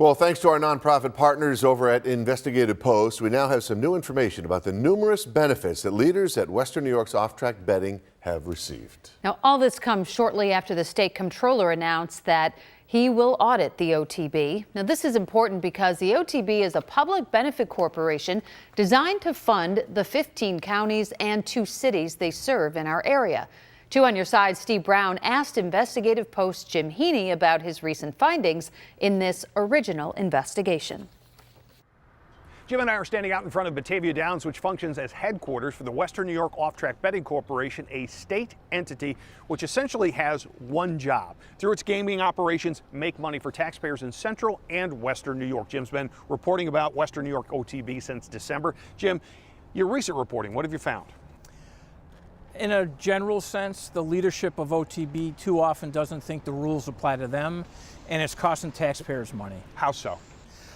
Well, thanks to our nonprofit partners over at Investigative Post, we now have some new information about the numerous benefits that leaders at Western New York's off-track betting have received. Now, all this comes shortly after the state comptroller announced that he will audit the OTB. Now, this is important because the OTB is a public benefit corporation designed to fund the 15 counties and 2 cities they serve in our area. 2 on Your Side, Steve Brown asked Investigative Post Jim Heaney about his recent findings in this original investigation. Jim and I are standing out in front of Batavia Downs, which functions as headquarters for the Western New York Off-Track Betting Corporation, a state entity which essentially has one job. Through its gaming operations, make money for taxpayers in Central and Western New York. Jim's been reporting about Western New York OTB since December. Jim, your recent reporting, what have you found? In a general sense, the leadership of OTB too often doesn't think the rules apply to them, and it's costing taxpayers money. How so?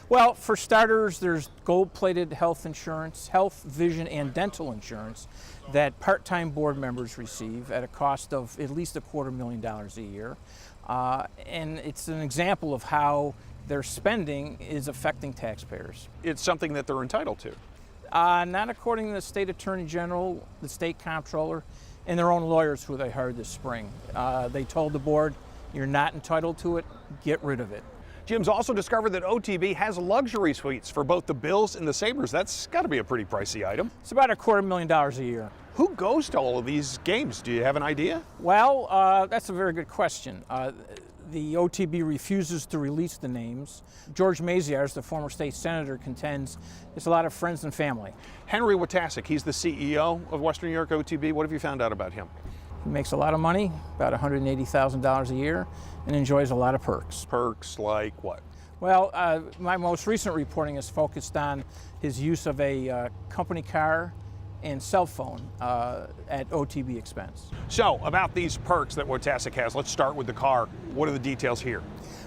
Well, for starters, there's gold-plated health insurance, health, vision, and dental insurance that part-time board members receive at a cost of at least $250,000 a year. And it's an example of how their spending is affecting taxpayers. It's something that they're entitled to. Not according to the state attorney general, the state comptroller, and their own lawyers who they hired this spring. They told the board, you're not entitled to it, get rid of it. Jim's also discovered that OTB has luxury suites for both the Bills and the Sabres. That's got to be a pretty pricey item. It's about $250,000 a year. Who goes to all of these games? Do you have an idea? Well, that's a very good question. The OTB refuses to release the names. George Maziarz, the former state senator, contends it's a lot of friends and family. Henry Watasek, he's the CEO of Western New York OTB. What have you found out about him? He makes a lot of money, about $180,000 a year, and enjoys a lot of perks. Perks like what? Well, my most recent reporting is focused on his use of a company car and cell phone at OTB expense. So, about these perks that Watasek has, let's start with the car. What are the details here?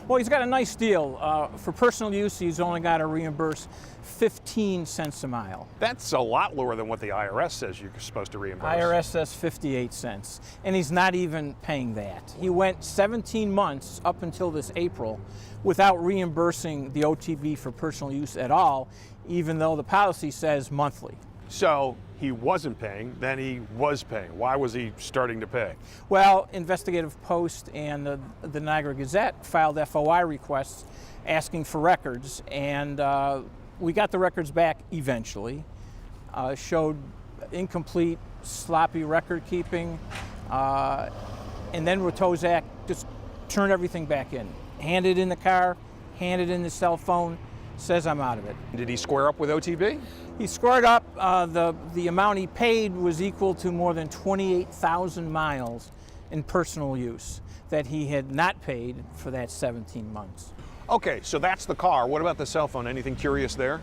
Well, he's got a nice deal. For personal use, he's only got to reimburse 15 cents a mile. That's a lot lower than what the IRS says you're supposed to reimburse. IRS says 58 cents, and he's not even paying that. He went 17 months up until this April without reimbursing the OTB for personal use at all, even though the policy says monthly. So he wasn't paying, then he was paying. Why was he starting to pay? Well, Investigative Post and the Niagara Gazette filed FOI requests asking for records, and we got the records back eventually. Showed incomplete, sloppy record keeping, and then Watasek just turned everything back in. Handed in the car, handed in the cell phone, says I'm out of it. Did he square up with OTB? He scored up. The amount he paid was equal to more than 28,000 miles in personal use that he had not paid for that 17 months. Okay, so that's the car. What about the cell phone? Anything curious there?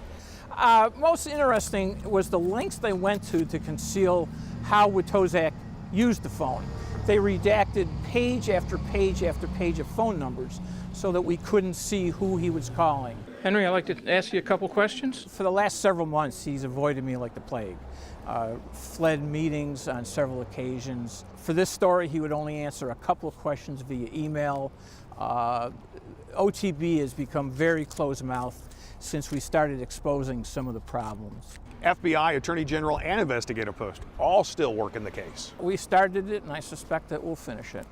Most interesting was the lengths they went to conceal how Watasek used the phone. They redacted page after page after page of phone numbers so that we couldn't see who he was calling. Henry, I'd like to ask you a couple questions. For the last several months, he's avoided me like the plague. Fled meetings on several occasions. For this story, he would only answer a couple of questions via email. OTB has become very closed-mouthed since we started exposing some of the problems. FBI, Attorney General, and Investigative Post all still working the case. We started it, and I suspect that we'll finish it.